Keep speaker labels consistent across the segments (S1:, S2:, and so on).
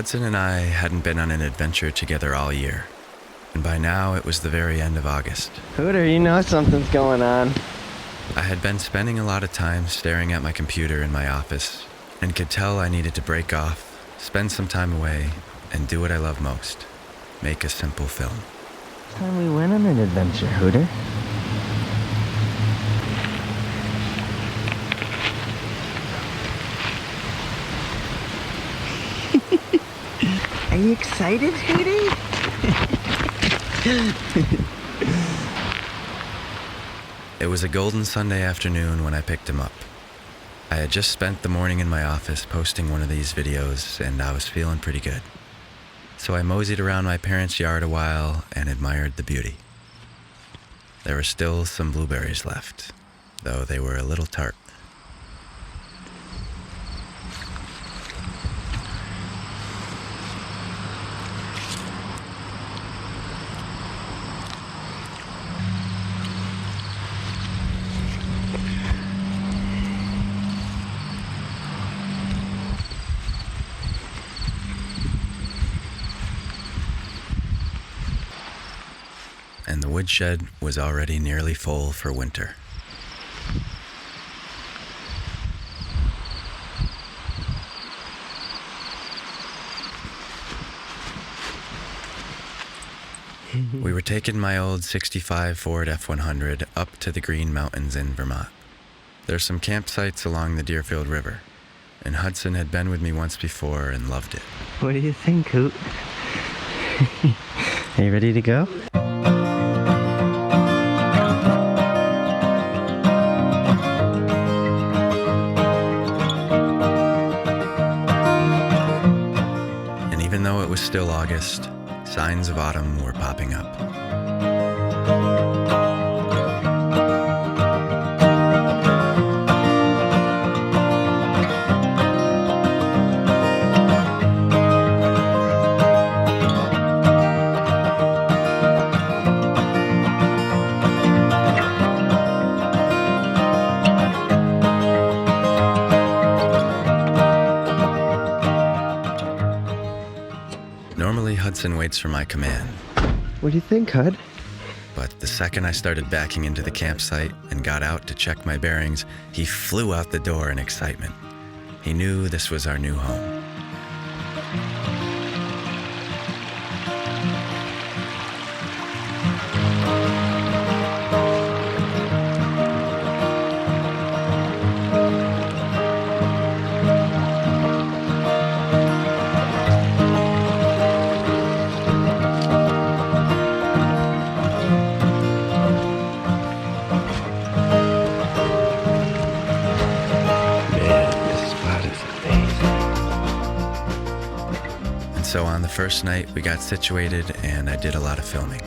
S1: Hudson and I hadn't been on an adventure together all year, and by now it was the very end of August.
S2: Hooter, you know something's going on.
S1: I had been spending a lot of time staring at my computer in my office, and could tell I needed to break off, spend some time away, and do what I love most, make a simple film.
S2: It's time we went on an adventure, Hooter. Are you excited, Hooter?
S1: It was a golden Sunday afternoon when I picked him up. I had just spent the morning in my office posting one of these videos, and I was feeling pretty good. So I moseyed around my parents' yard a while and admired the beauty. There were still some blueberries left, though they were a little tart. And the woodshed was already nearly full for winter. We were taking my old 65 Ford F-100 up to the Green Mountains in Vermont. There's some campsites along the Deerfield River, and Hudson had been with me once before and loved it.
S2: What do you think, Hoot? Are you ready to go?
S1: Even though it was still August, signs of autumn were popping up. Normally, Hudson waits for my command.
S2: What do you think, Hud?
S1: But the second I started backing into the campsite and got out to check my bearings, he flew out the door in excitement. He knew this was our new home. So on the first night, we got situated and I did a lot of filming.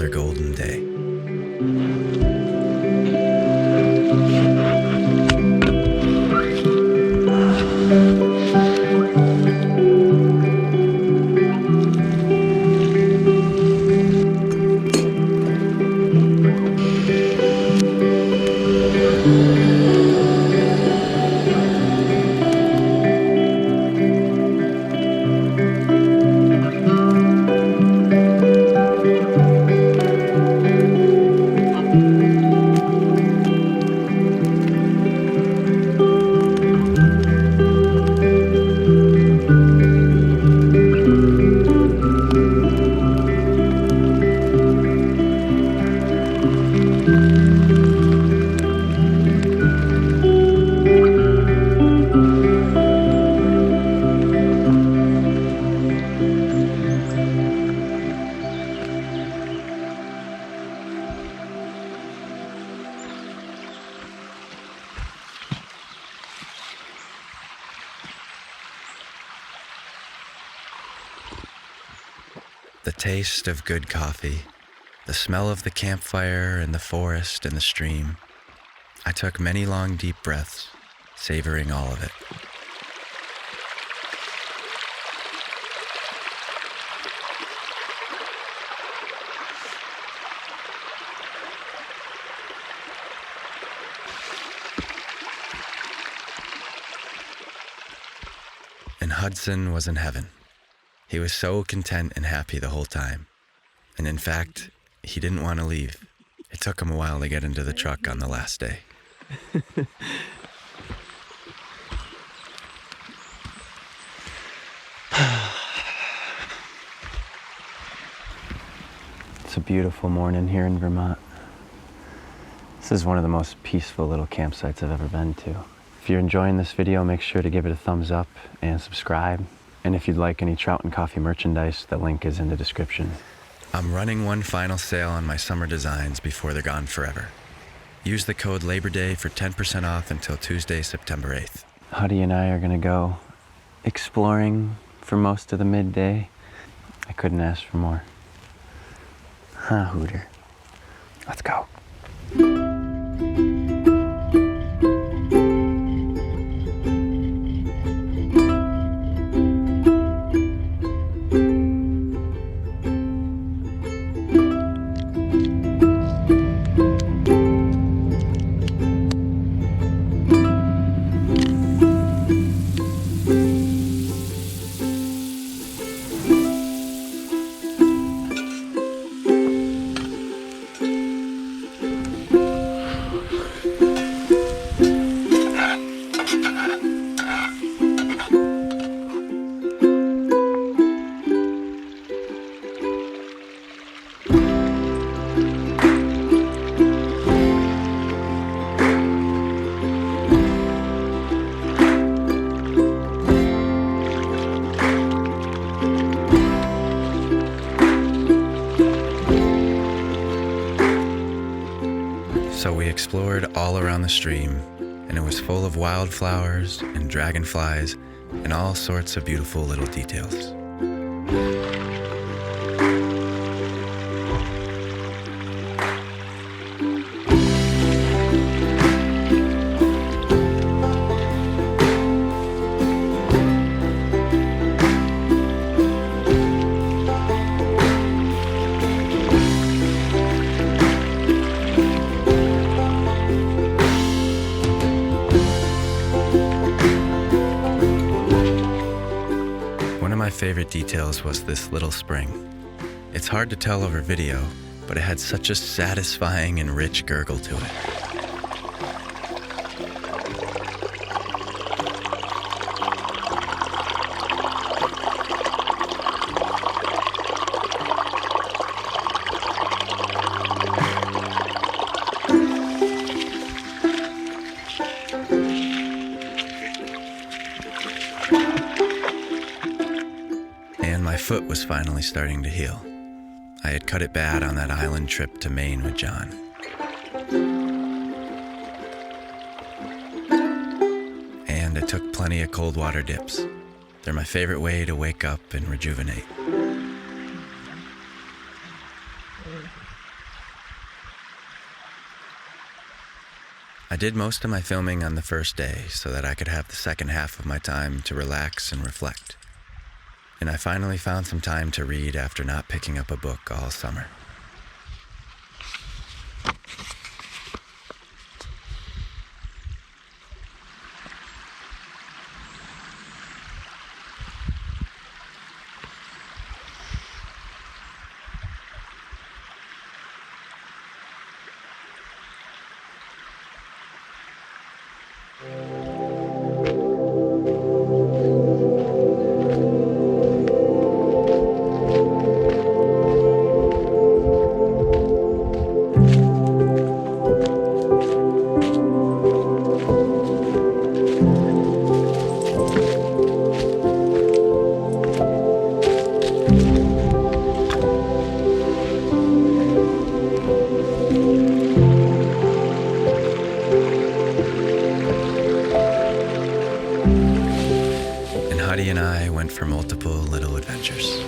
S1: another golden day. The taste of good coffee, the smell of the campfire and the forest and the stream. I took many long deep breaths, savoring all of it. And Hudson was in heaven. He was so content and happy the whole time. And in fact, he didn't want to leave. It took him a while to get into the truck on the last day. It's a beautiful morning here in Vermont. This is one of the most peaceful little campsites I've ever been to. If you're enjoying this video, make sure to give it a thumbs up and subscribe. And if you'd like any Trout and Coffee merchandise, the link is in the description. I'm running one final sale on my summer designs before they're gone forever. Use the code Labor Day for 10% off until Tuesday, September 8th. Huddy and I are gonna go exploring for most of the midday. I couldn't ask for more. Huh, Hooter? Let's go. So we explored all around the stream, and it was full of wildflowers and dragonflies and all sorts of beautiful little details. One of my favorite details was this little spring. It's hard to tell over video, but it had such a satisfying and rich gurgle to it. And my foot was finally starting to heal. I had cut it bad on that island trip to Maine with John. And I took plenty of cold water dips. They're my favorite way to wake up and rejuvenate. did most of my filming on the first day so that I could have the second half of my time to relax and reflect. And I finally found some time to read after not picking up a book all summer. Huddy and I went for multiple little adventures.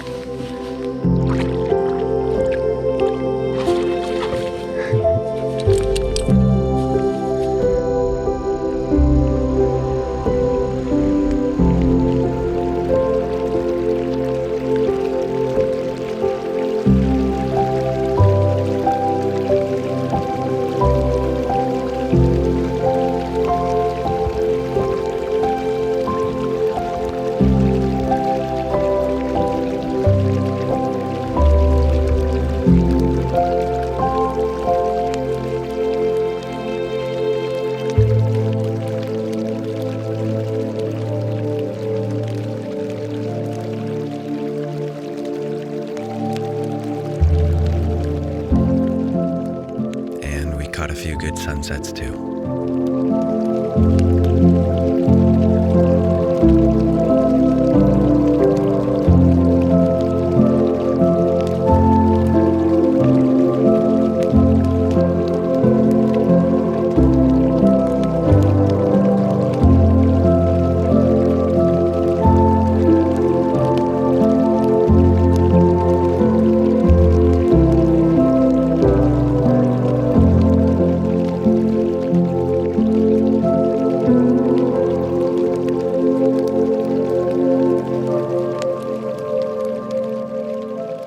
S1: Caught a few good sunsets too.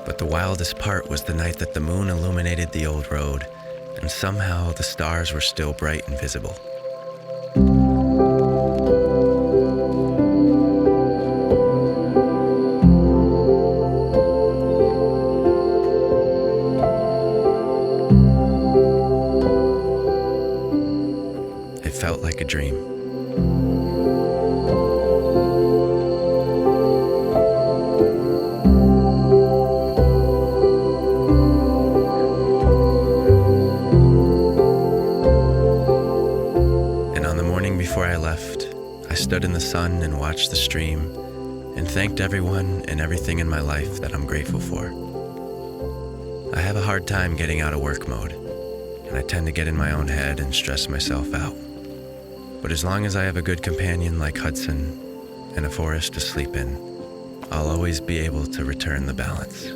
S1: But the wildest part was the night that the moon illuminated the old road, and somehow the stars were still bright and visible. It felt like a dream. Before I left, I stood in the sun and watched the stream and thanked everyone and everything in my life that I'm grateful for. I have a hard time getting out of work mode, and I tend to get in my own head and stress myself out. But as long as I have a good companion like Hudson and a forest to sleep in, I'll always be able to return the balance.